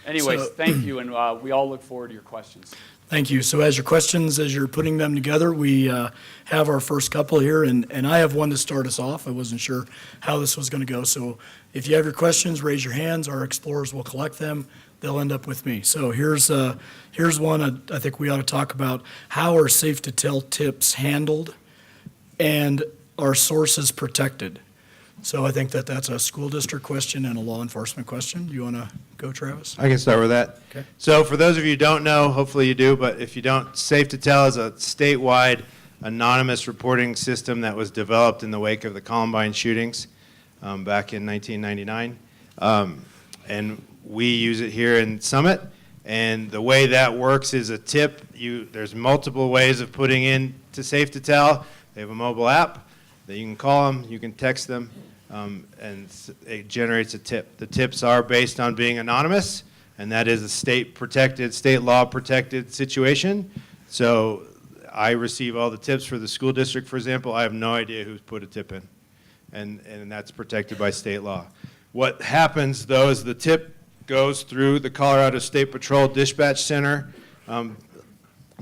Anyways, So- thank you, and we all look forward to your questions. Thank you. So as your questions, as you're putting them together, we have our first couple here, and I have one to start us off. I wasn't sure how this was going to go. So if you have your questions, raise your hands. Our explorers will collect them. They'll end up with me. So here's one I think we ought to talk about. How are safe-to-tell tips handled, and are sources protected? So I think that's a school district question and a law enforcement question. Do you want to go, Travis? I can start with that. Okay. So for those of you who don't know, hopefully you do, but if you don't, Safe to Tell is a statewide anonymous reporting system that was developed in the wake of the Columbine shootings back in 1999. And we use it here in Summit. And the way that works is a tip. There's multiple ways of putting in to Safe to Tell. They have a mobile app that you can call them, you can text them, and it generates a tip. The tips are based on being anonymous, and that is a state law protected situation. So I receive all the tips for the school district, for example. I have no idea who's put a tip in, and that's protected by state law. What happens, though, is the tip goes through the Colorado State Patrol Dispatch Center, and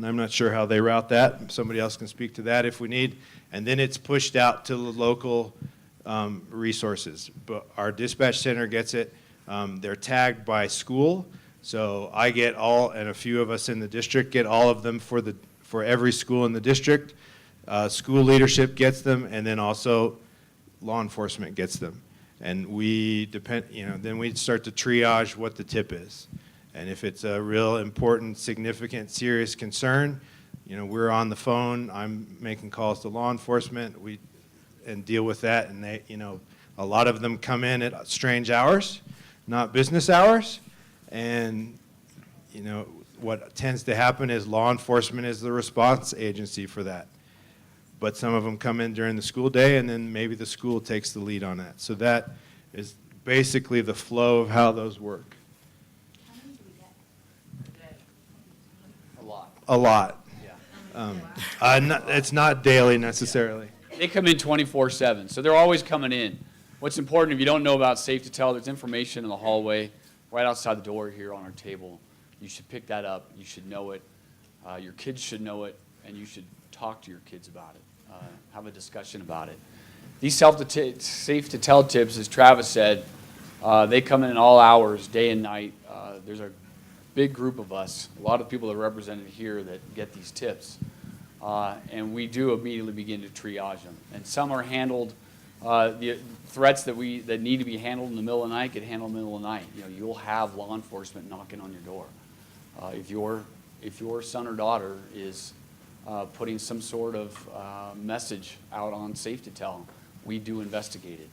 I'm not sure how they route that. Somebody else can speak to that if we need. And then it's pushed out to the local resources. But our dispatch center gets it. They're tagged by school. So I get all, and a few of us in the district get all of them for every school in the district. School leadership gets them, and then also law enforcement gets them. And then we start to triage what the tip is. And if it's a real important, significant, serious concern, we're on the phone. I'm making calls to law enforcement. And deal with that. And they, a lot of them come in at strange hours, not business hours. And, what tends to happen is law enforcement is the response agency for that. But some of them come in during the school day, and then maybe the school takes the lead on that. So that is basically the flow of how those work. A lot. Yeah. It's not daily necessarily. They come in 24/7, so they're always coming in. What's important, if you don't know about Safe to Tell, there's information in the hallway right outside the door here on our table. You should pick that up. You should know it. Your kids should know it, and you should talk to your kids about it. Have a discussion about it. These Safe to Tell tips, as Travis said, they come in all hours, day and night. There's a big group of us, a lot of people that are represented here that get these tips. And we do immediately begin to triage them. And some are handled, the threats that need to be handled in the middle of the night get handled in the middle of the night. You'll have law enforcement knocking on your door. If your son or daughter is putting some sort of message out on Safe to Tell, we do investigate it.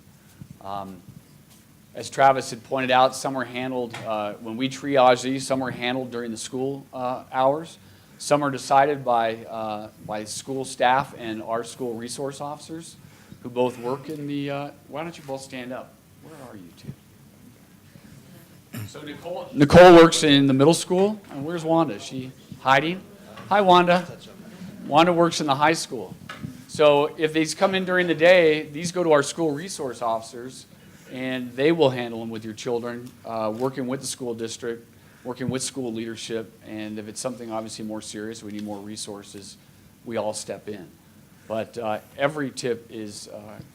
As Travis had pointed out, some are handled, when we triage these, some are handled during the school hours. Some are decided by school staff and our school resource officers who both work in the, why don't you both stand up? Where are you two? So Nicole works in the middle school, and where's Wanda? Is she hiding? Hi, Wanda. Wanda works in the high school. So if these come in during the day, these go to our school resource officers, and they will handle them with your children, working with the school district, working with school leadership, and if it's something obviously more serious, we need more resources, we all step in. But every tip is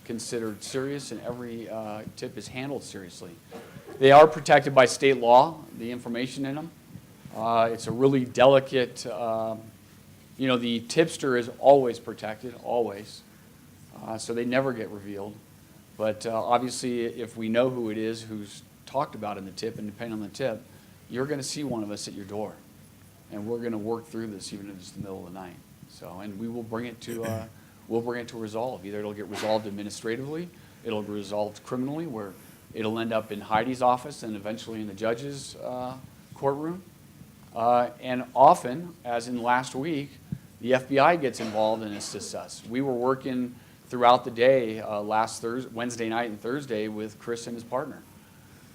considered serious, and every tip is handled seriously. They are protected by state law, the information in them. It's a really delicate, the tipster is always protected, always. So they never get revealed. But obviously, if we know who it is who's talked about in the tip, and depending on the tip, you're going to see one of us at your door. And we're going to work through this even if it's the middle of the night. So, and we will bring it to, resolve. Either it'll get resolved administratively, it'll be resolved criminally, where it'll end up in Heidi's office and eventually in the judge's courtroom. And often, as in last week, the FBI gets involved and assists us. We were working throughout the day Wednesday night and Thursday with Chris and his partner.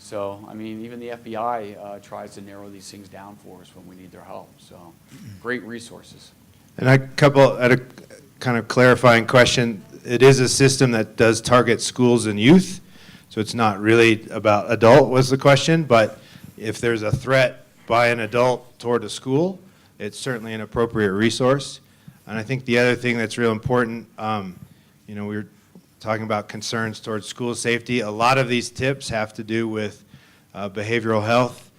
So, even the FBI tries to narrow these things down for us when we need their help. So, great resources. And a kind of clarifying question. It is a system that does target schools and youth, so it's not really about adult was the question, but if there's a threat by an adult toward a school, it's certainly an appropriate resource. And I think the other thing that's real important, we were talking about concerns towards school safety. A lot of these tips have to do with behavioral health,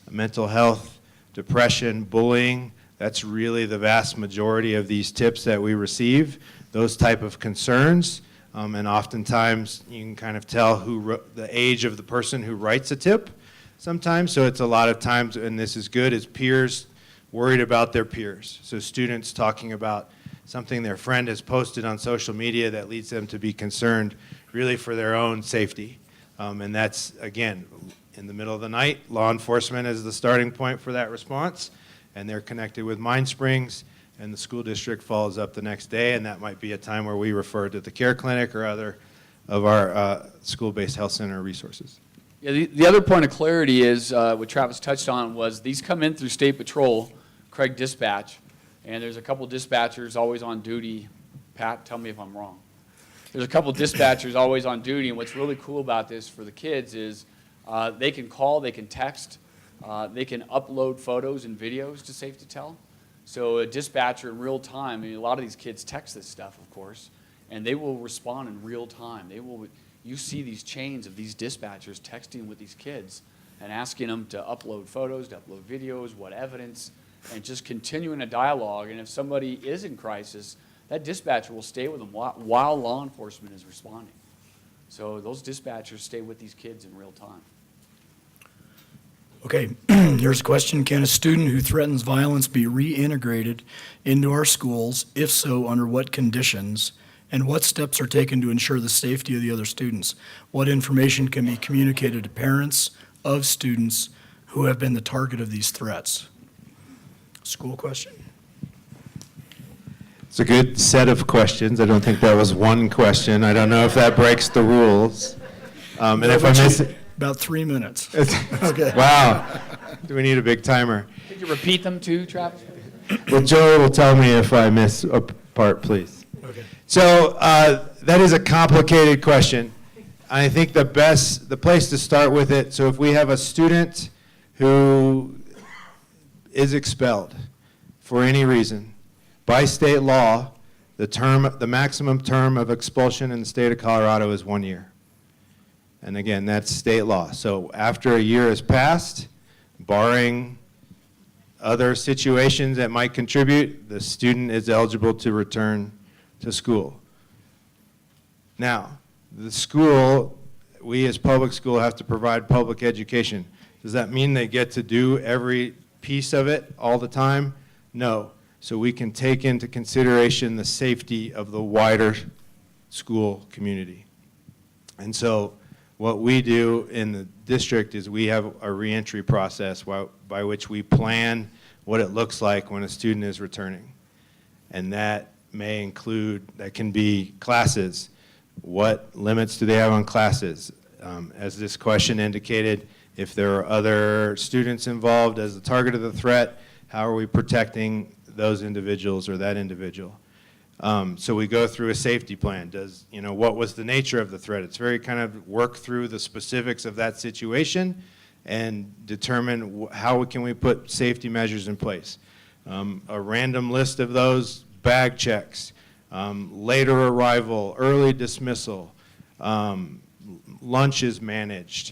mental health, depression, bullying. That's really the vast majority of these tips that we receive, those type of concerns. And oftentimes you can kind of tell the age of the person who writes a tip sometimes. So it's a lot of times, and this is good, is peers worried about their peers. So students talking about something their friend has posted on social media that leads them to be concerned really for their own safety. And that's, again, in the middle of the night, law enforcement is the starting point for that response, and they're connected with Mind Springs, and the school district follows up the next day, and that might be a time where we refer to the care clinic or other of our school-based health center resources. Yeah, the other point of clarity is, what Travis touched on, was these come in through State Patrol, Craig Dispatch, and there's a couple dispatchers always on duty. Pat, tell me if I'm wrong. There's a couple dispatchers always on duty, and what's really cool about this for the kids is they can call, they can text, they can upload photos and videos to Safe to Tell. So a dispatcher in real time, a lot of these kids text this stuff, of course, and they will respond in real time. You see these chains of these dispatchers texting with these kids and asking them to upload photos, to upload videos, what evidence, and just continuing a dialogue. And if somebody is in crisis, that dispatcher will stay with them while law enforcement is responding. So those dispatchers stay with these kids in real time. Okay, here's a question. Can a student who threatens violence be reintegrated into our schools? If so, under what conditions? And what steps are taken to ensure the safety of the other students? What information can be communicated to parents of students who have been the target of these threats? School question. It's a good set of questions. I don't think that was one question. I don't know if that breaks the rules. And if I miss it. About 3 minutes. Okay. Wow. Do we need a big timer? Could you repeat them too, Travis? Well, Joey will tell me if I miss a part, please. Okay. So that is a complicated question. I think the place to start with it, so if we have a student who is expelled for any reason, by state law, the maximum term of expulsion in the state of Colorado is 1 year. And again, that's state law. So after a year has passed, barring other situations that might contribute, the student is eligible to return to school. Now, the school, we as public school have to provide public education. Does that mean they get to do every piece of it all the time? No. So we can take into consideration the safety of the wider school community. And so what we do in the district is we have a reentry process by which we plan what it looks like when a student is returning. And that may include, that can be classes. What limits do they have on classes? As this question indicated, if there are other students involved as the target of the threat, how are we protecting those individuals or that individual? So we go through a safety plan. What was the nature of the threat? It's very kind of work through the specifics of that situation and determine how can we put safety measures in place. A random list of those: bag checks, later arrival, early dismissal, lunches managed,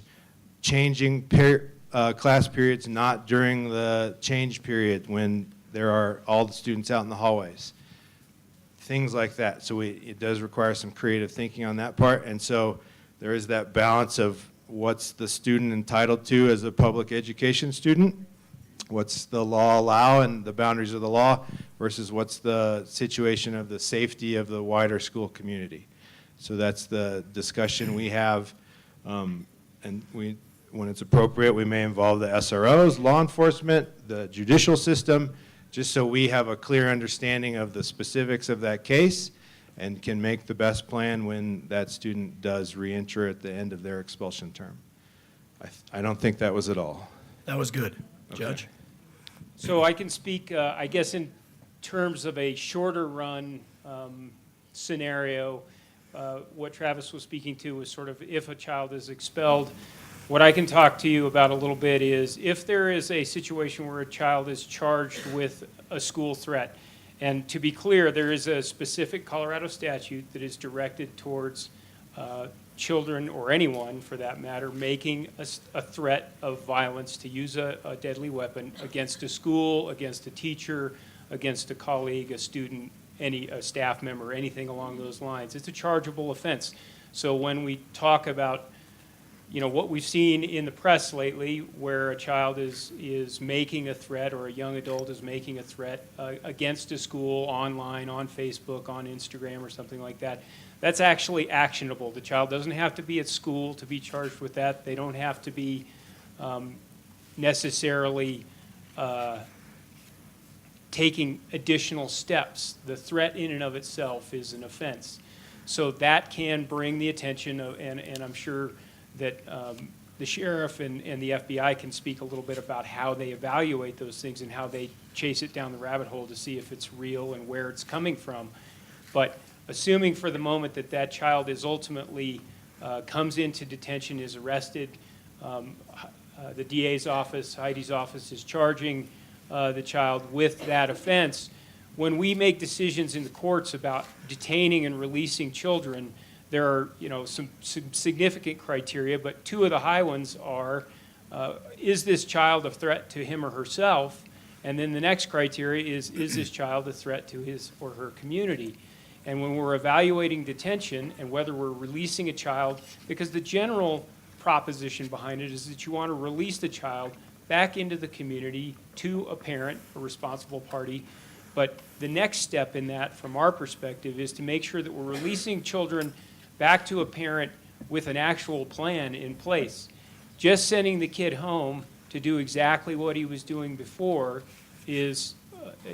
changing class periods not during the change period when there are all the students out in the hallways. Things like that. So it does require some creative thinking on that part. And so there is that balance of what's the student entitled to as a public education student, what's the law allow and the boundaries of the law, versus what's the situation of the safety of the wider school community. So that's the discussion we have. And when it's appropriate, we may involve the SROs, law enforcement, the judicial system, just so we have a clear understanding of the specifics of that case and can make the best plan when that student does reenter at the end of their expulsion term. I don't think that was it all. That was good. Okay. Judge? So I can speak, I guess, in terms of a shorter run scenario. What Travis was speaking to was sort of if a child is expelled, What I can talk to you about a little bit is if there is a situation where a child is charged with a school threat, and to be clear, there is a specific Colorado statute that is directed towards children, or anyone for that matter, making a threat of violence to use a deadly weapon against a school, against a teacher, against a colleague, a student, a staff member, anything along those lines. It's a chargeable offense. So when we talk about what we've seen in the press lately, where a child is making a threat, or a young adult is making a threat against a school online, on Facebook, on Instagram, or something like that, that's actually actionable. The child doesn't have to be at school to be charged with that. They don't have to be necessarily taking additional steps. The threat in and of itself is an offense. So that can bring the attention of, and I'm sure that the sheriff and the FBI can speak a little bit about how they evaluate those things and how they chase it down the rabbit hole to see if it's real and where it's coming from. But assuming for the moment that that child is ultimately comes into detention, is arrested, the DA's office, Heidi's office, is charging the child with that offense. When we make decisions in the courts about detaining and releasing children, there are some significant criteria, but two of the high ones are, is this child a threat to him or herself? And then the next criteria is this child a threat to his or her community? And when we're evaluating detention and whether we're releasing a child, because the general proposition behind it is that you want to release the child back into the community to a parent, a responsible party. But the next step in that, from our perspective, is to make sure that we're releasing children back to a parent with an actual plan in place. Just sending the kid home to do exactly what he was doing before is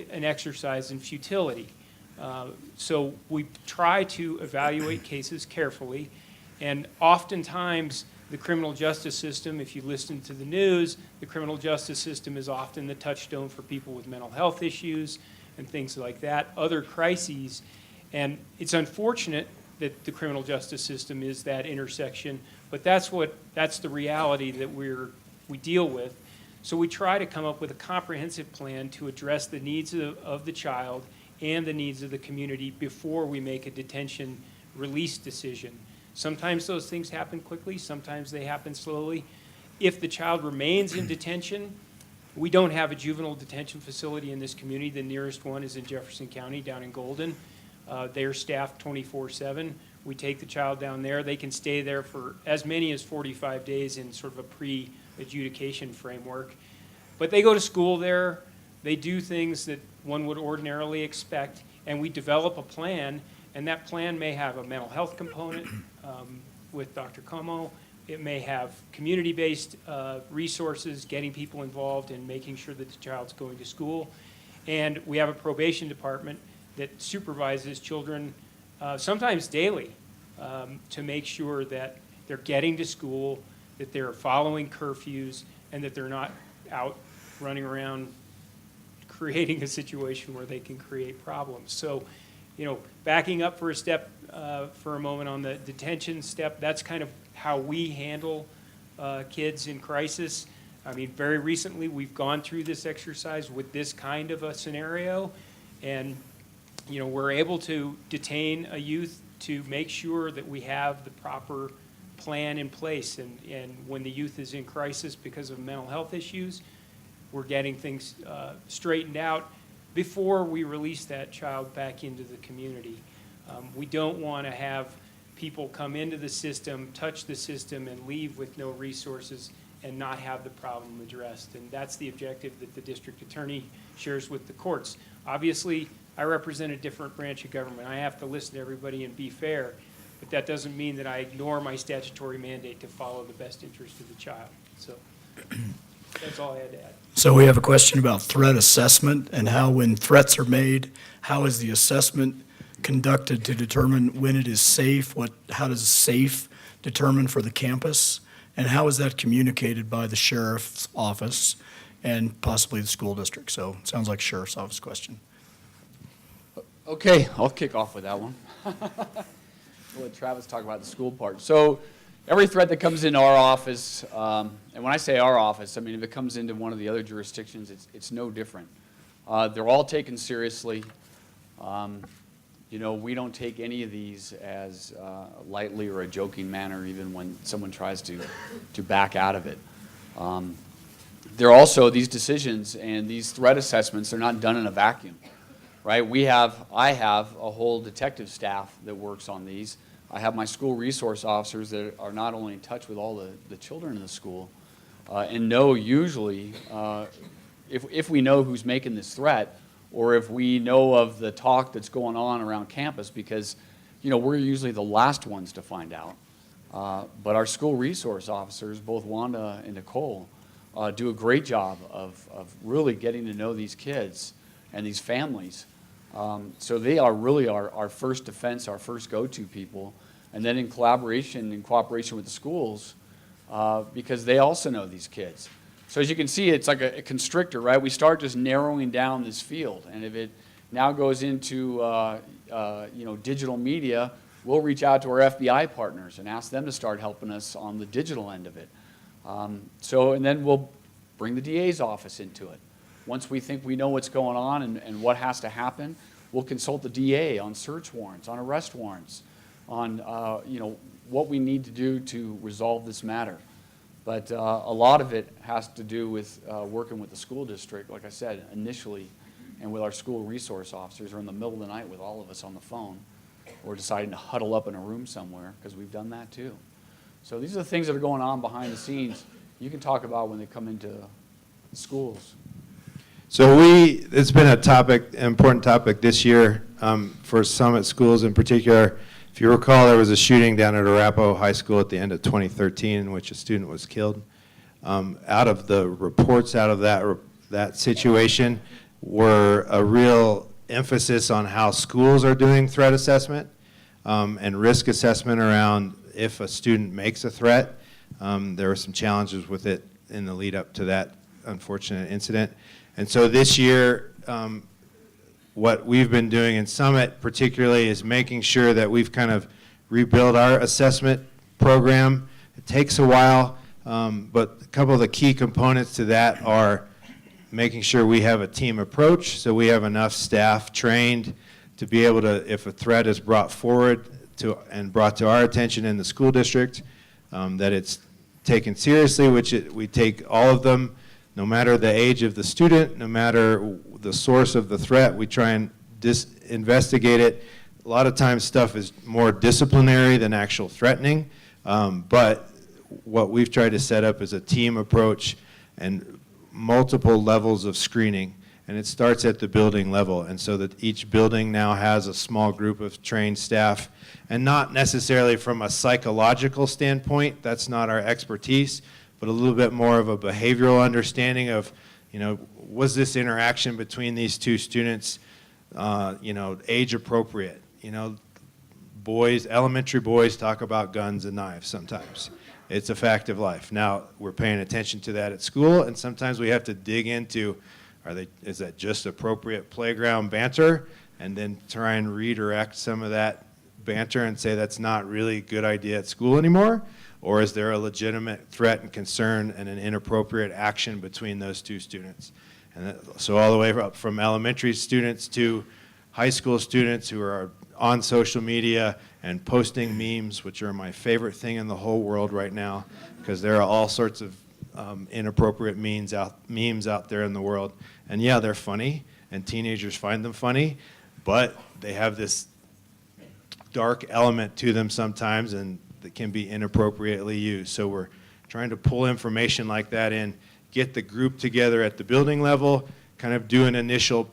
an exercise in futility. So we try to evaluate cases carefully, and oftentimes the criminal justice system, if you listen to the news, the criminal justice system is often the touchstone for people with mental health issues and things like that, other crises. And it's unfortunate that the criminal justice system is that intersection, but that's the reality that we deal with. So we try to come up with a comprehensive plan to address the needs of the child and the needs of the community before we make a detention release decision. Sometimes those things happen quickly, sometimes they happen slowly. If the child remains in detention, we don't have a juvenile detention facility in this community. The nearest one is in Jefferson County, down in Golden. They're staffed 24/7. We take the child down there. They can stay there for as many as 45 days in sort of a pre-adjudication framework. But they go to school there. They do things that one would ordinarily expect, and we develop a plan, and that plan may have a mental health component with Dr. Como. It may have community-based resources, getting people involved in making sure that the child's going to school. And we have a probation department that supervises children sometimes daily to make sure that they're getting to school, that they're following curfews, and that they're not out running around creating a situation where they can create problems. So, backing up for a step, for a moment on the detention step, that's kind of how we handle kids in crisis. I mean, very recently, we've gone through this exercise with this kind of a scenario, and, we're able to detain a youth to make sure that we have the proper plan in place. And when the youth is in crisis because of mental health issues, we're getting things straightened out before we release that child back into the community. We don't want to have people come into the system, touch the system, and leave with no resources and not have the problem addressed. And that's the objective that the district attorney shares with the courts. Obviously, I represent a different branch of government. I have to listen to everybody and be fair, but that doesn't mean that I ignore my statutory mandate to follow the best interest of the child. So that's all I had to add. So we have a question about threat assessment and how, when threats are made, how is the assessment conducted to determine when it is safe? How does safe determine for the campus? And how is that communicated by the sheriff's office and possibly the school district? So it sounds like sheriff's office question. Okay, I'll kick off with that one. We'll let Travis talk about the school part. So, every threat that comes into our office, and when I say our office, I mean if it comes into one of the other jurisdictions, it's no different. They're all taken seriously. You know, we don't take any of these as lightly or a joking manner, even when someone tries to back out of it. There are also these decisions and these threat assessments, they're not done in a vacuum, right? I have a whole detective staff that works on these. I have my school resource officers that are not only in touch with all the children in the school and know usually if we know who's making this threat, or if we know of the talk that's going on around campus, because, you know, we're usually the last ones to find out. But our school resource officers, both Wanda and Nicole, do a great job of really getting to know these kids and these families. So they are really our first defense, our first go-to people. And then in collaboration and cooperation with the schools, because they also know these kids. So as you can see, it's like a constrictor, right? We start just narrowing down this field, and if it now goes into you know, digital media, we'll reach out to our FBI partners and ask them to start helping us on the digital end of it. And then we'll bring the DA's office into it. Once we think we know what's going on and what has to happen, we'll consult the DA on search warrants, on arrest warrants, on you know, what we need to do to resolve this matter. But a lot of it has to do with working with the school district, like I said, initially, and with our school resource officers, or in the middle of the night with all of us on the phone, or deciding to huddle up in a room somewhere, because we've done that too. So these are the things that are going on behind the scenes you can talk about when they come into schools. So it's been an important topic this year for Summit schools in particular. If you recall, there was a shooting down at Arapahoe High School at the end of 2013 in which a student was killed. Out of the reports out of that situation were a real emphasis on how schools are doing threat assessment and risk assessment around if a student makes a threat. There were some challenges with it in the lead up to that unfortunate incident. And so this year, what we've been doing in Summit particularly is making sure that we've kind of rebuilt our assessment program. It takes a while, but a couple of the key components to that are making sure we have a team approach, so we have enough staff trained to be able to, if a threat is brought forward and brought to our attention in the school district, that it's taken seriously, we take all of them, no matter the age of the student, no matter the source of the threat, we try and investigate it. A lot of times stuff is more disciplinary than actual threatening, but what we've tried to set up is a team approach and multiple levels of screening, and it starts at the building level, and so that each building now has a small group of trained staff, and not necessarily from a psychological standpoint, that's not our expertise, but a little bit more of a behavioral understanding of, you know, was this interaction between these two students, you know, age appropriate? You know, elementary boys talk about guns and knives sometimes. It's a fact of life. Now, we're paying attention to that at school, and sometimes we have to dig into, is that just appropriate playground banter? And then try and redirect some of that banter and say that's not really a good idea at school anymore? Or is there a legitimate threat and concern and an inappropriate action between those two students? And so all the way up from elementary students to high school students who are on social media and posting memes, which are my favorite thing in the whole world right now, because there are all sorts of inappropriate memes out there in the world. And yeah, they're funny, and teenagers find them funny, but they have this dark element to them sometimes, and that can be inappropriately used. So we're trying to pull information like that in, get the group together at the building level, kind of do an initial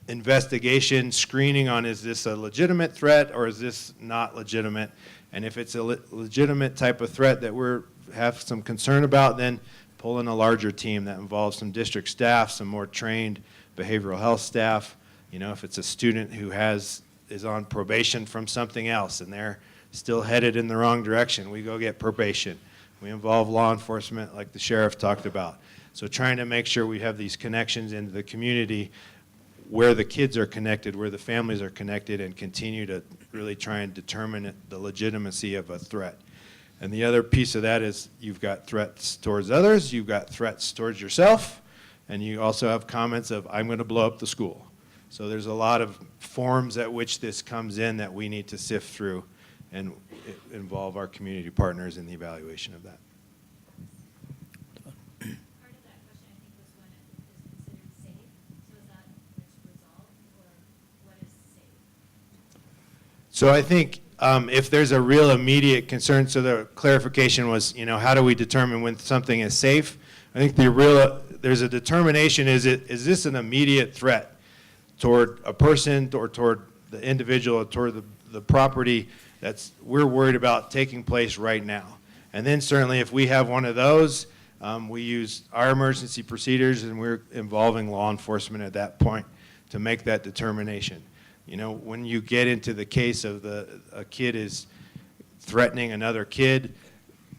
investigation, screening on, is this a legitimate threat or is this not legitimate? And if it's a legitimate type of threat that we have some concern about, then pull in a larger team that involves some district staff, some more trained behavioral health staff. You know, if it's a student who is on probation from something else and they're still headed in the wrong direction, we go get probation. We involve law enforcement like the sheriff talked about. So trying to make sure we have these connections into the community where the kids are connected, where the families are connected, and continue to really try and determine the legitimacy of a threat. And the other piece of that is you've got threats towards others, you've got threats towards yourself, and you also have comments of, I'm going to blow up the school. So there's a lot of forms at which this comes in that we need to sift through and involve our community partners in the evaluation of that. Part of that question, I think, was when it is considered safe. So is that risk resolved, or what is safe? So I think if there's a real immediate concern, so the clarification was, how do we determine when something is safe? I think there's a determination, is this an immediate threat toward a person or toward the individual or toward the property we're worried about taking place right now. And then certainly if we have one of those, we use our emergency procedures and we're involving law enforcement at that point to make that determination. When you get into the case of a kid is threatening another kid,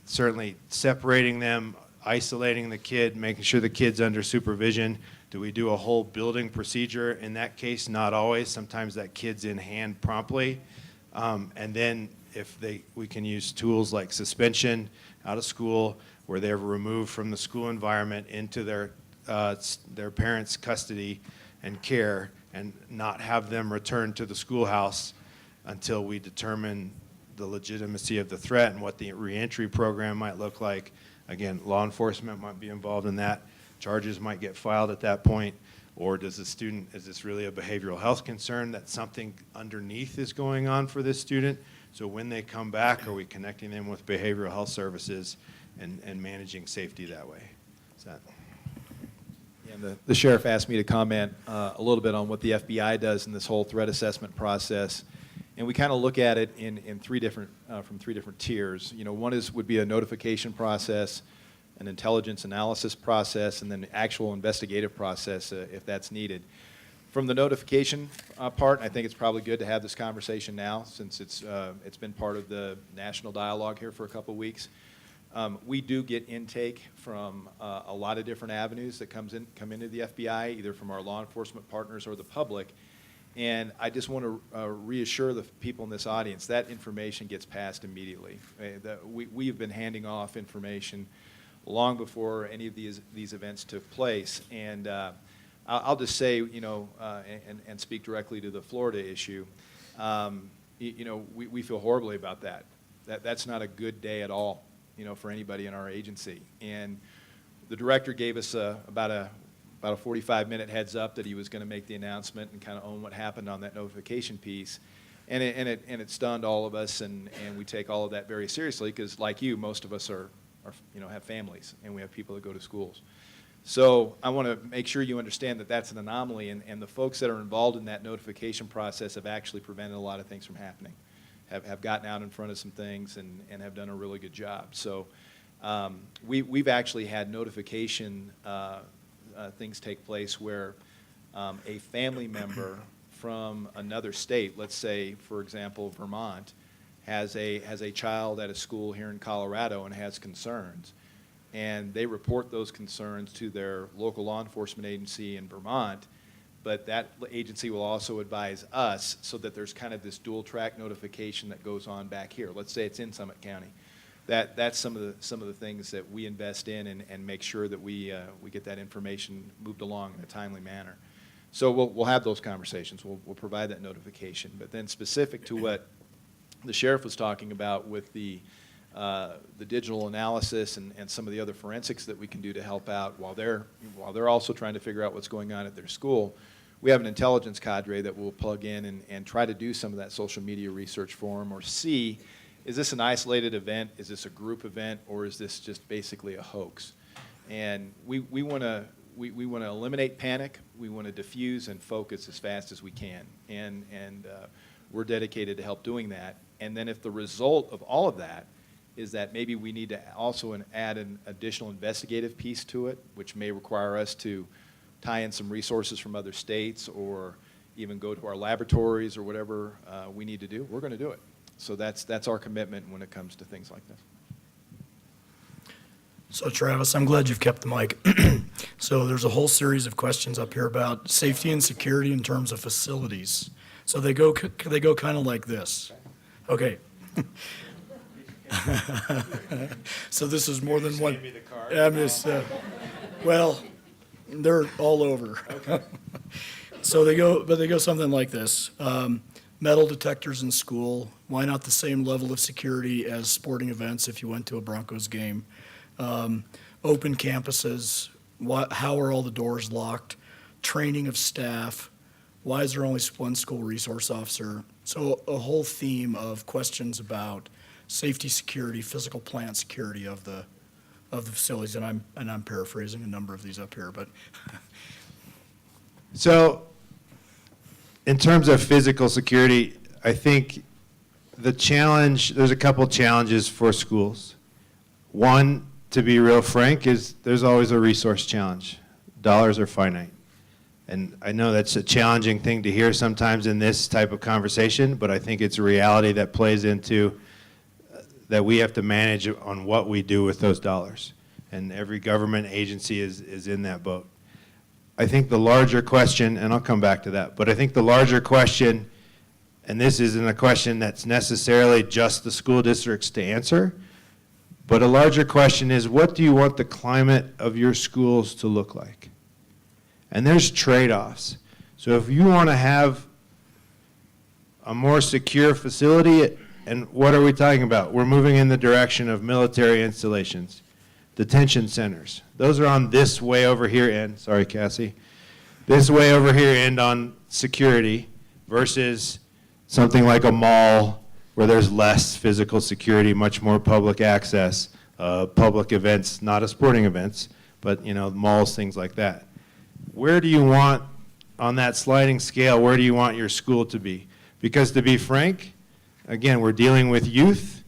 certainly separating them, isolating the kid, making sure the kid's under supervision. Do we do a whole building procedure? In that case, not always. Sometimes that kid's in hand promptly. And then we can use tools like suspension out of school, where they're removed from the school environment into their parents' custody and care, and not have them return to the schoolhouse until we determine the legitimacy of the threat and what the reentry program might look like. Again, law enforcement might be involved in that. Charges might get filed at that point. Or is this really a behavioral health concern that something underneath is going on for this student? So when they come back, are we connecting them with behavioral health services and managing safety that way? And the sheriff asked me to comment a little bit on what the FBI does in this whole threat assessment process. And we kind of look at it in from three different tiers. One would be a notification process, an intelligence analysis process, and then the actual investigative process if that's needed. From the notification part, I think it's probably good to have this conversation now, since it's been part of the national dialogue here for a couple weeks. We do get intake from a lot of different avenues that come into the FBI, either from our law enforcement partners or the public. And I just want to reassure the people in this audience that information gets passed immediately. We have been handing off information long before any of these events took place. And I'll just say, and speak directly to the Florida issue, we feel horribly about that. That's not a good day at all, for anybody in our agency. And the director gave us about a 45-minute heads up that he was going to make the announcement and kind of own what happened on that notification piece. And it stunned all of us, and we take all of that very seriously, because like you, most of us have families, and we have people that go to schools. So I want to make sure you understand that that's an anomaly, and the folks that are involved in that notification process have actually prevented a lot of things from happening, have gotten out in front of some things and have done a really good job. So we've actually had notification things take place where a family member from another state, let's say, for example, Vermont, has a child at a school here in Colorado and has concerns, and they report those concerns to their local law enforcement agency in Vermont, but that agency will also advise us, so that there's kind of this dual track notification that goes on back here. Let's say it's in Summit County. That's some of the things that we invest in and make sure that we get that information moved along in a timely manner. So we'll have those conversations. We'll provide that notification. But then specific to what the sheriff was talking about with the digital analysis and some of the other forensics that we can do to help out while they're also trying to figure out what's going on at their school, we have an intelligence cadre that will plug in and try to do some of that social media research for them, or see, is this an isolated event, is this a group event, or is this just basically a hoax? And we want to eliminate panic, we want to diffuse and focus as fast as we can, and we're dedicated to help doing that. And then if the result of all of that is that maybe we need to also add an additional investigative piece to it, which may require us to tie in some resources from other states, or even go to our laboratories or whatever we need to do, we're going to do it. So that's our commitment when it comes to things like this. So Travis, I'm glad you've kept the mic. So there's a whole series of questions up here about safety and security in terms of facilities. So they go kind of like this. Okay. So this is more than one. Hand me the card. Yeah, I'm just, well, they're all over. So they go something like this. Metal detectors in school, why not the same level of security as sporting events if you went to a Broncos game? Open campuses, how are all the doors locked? Training of staff, why is there only one school resource officer? So a whole theme of questions about safety, security, physical plant security of the facilities, and I'm paraphrasing a number of these up here, but So, in terms of physical security, I think there's a couple challenges for schools. One, to be real frank, is there's always a resource challenge. Dollars are finite. And I know that's a challenging thing to hear sometimes in this type of conversation, but I think it's a reality that plays into that we have to manage on what we do with those dollars. And every government agency is in that boat. I think the larger question, and I'll come back to that, but I think the larger question, and this isn't a question that's necessarily just the school districts to answer, but a larger question is, what do you want the climate of your schools to look like? And there's trade-offs. So if you want to have a more secure facility, and what are we talking about? We're moving in the direction of military installations, detention centers. Those are on this way over here end, sorry Cassie, this way over here end on security versus something like a mall where there's less physical security, much more public access, public events, not a sporting events, but malls, things like that. Where do you want, on that sliding scale, where do you want your school to be? Because to be frank, again, we're dealing with youth.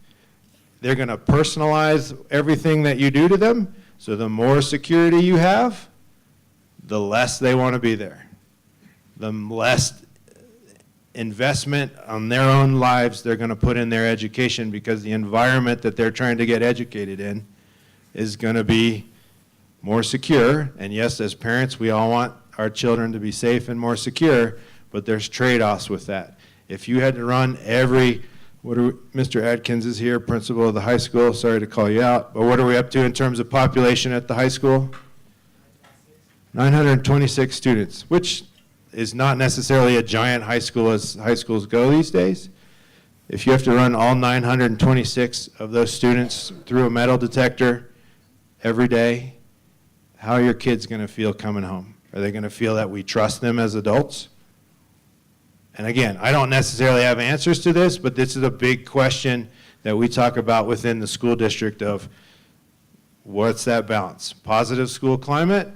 They're going to personalize everything that you do to them. So the more security you have, the less they want to be there. The less investment on their own lives they're going to put in their education, because the environment that they're trying to get educated in is going to be more secure. And yes, as parents, we all want our children to be safe and more secure, but there's trade-offs with that. If you had to run Mr. Adkins is here, principal of the high school, sorry to call you out, but what are we up to in terms of population at the high school? 926 students, which is not necessarily a giant high school as high schools go these days. If you have to run all 926 of those students through a metal detector every day, how are your kids going to feel coming home? Are they going to feel that we trust them as adults? And again, I don't necessarily have answers to this, but this is a big question that we talk about within the school district of what's that balance? Positive school climate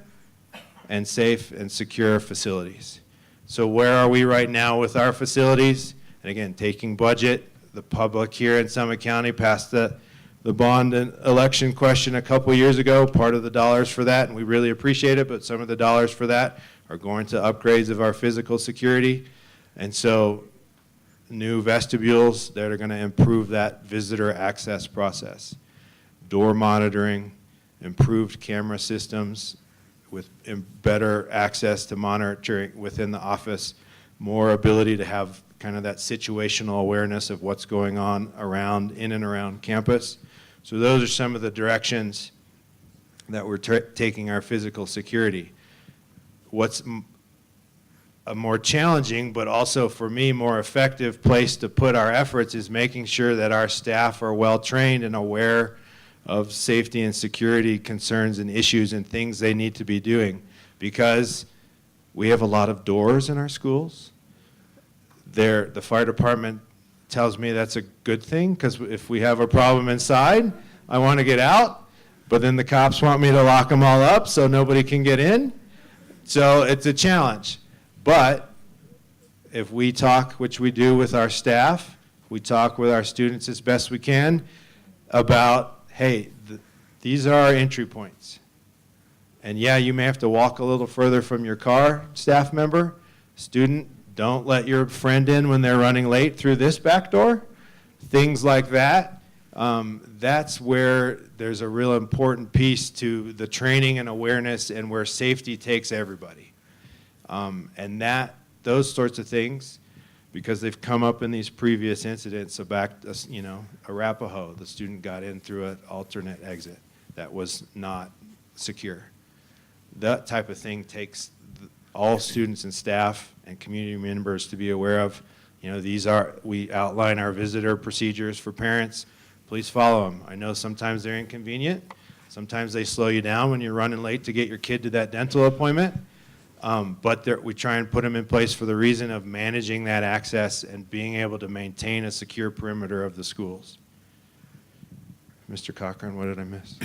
and safe and secure facilities. So where are we right now with our facilities? And again, taking budget, the public here in Summit County passed the bond and election question a couple years ago, part of the dollars for that, and we really appreciate it, but some of the dollars for that are going to upgrades of our physical security. And so new vestibules that are going to improve that visitor access process. Door monitoring, improved camera systems with better access to monitoring within the office, more ability to have kind of that situational awareness of what's going on in and around campus. So those are some of the directions that we're taking our physical security. What's a more challenging, but also for me more effective place to put our efforts is making sure that our staff are well trained and aware of safety and security concerns and issues and things they need to be doing, because we have a lot of doors in our schools. The fire department tells me that's a good thing, because if we have a problem inside, I want to get out, but then the cops want me to lock them all up so nobody can get in. So it's a challenge. But if we talk, which we do with our staff, we talk with our students as best we can about, hey, these are our entry points. And yeah, you may have to walk a little further from your car, staff member. Student, don't let your friend in when they're running late through this back door. Things like that. That's where there's a real important piece to the training and awareness, and where safety takes everybody. And those sorts of things because they've come up in these previous incidents about, you know, Arapahoe, the student got in through an alternate exit that was not secure. That type of thing takes all students and staff and community members to be aware of. You know, we outline our visitor procedures for parents. Please follow them. I know sometimes they're inconvenient. Sometimes they slow you down when you're running late to get your kid to that dental appointment. But we try and put them in place for the reason of managing that access and being able to maintain a secure perimeter of the schools. Mr. Cochran, what did I miss?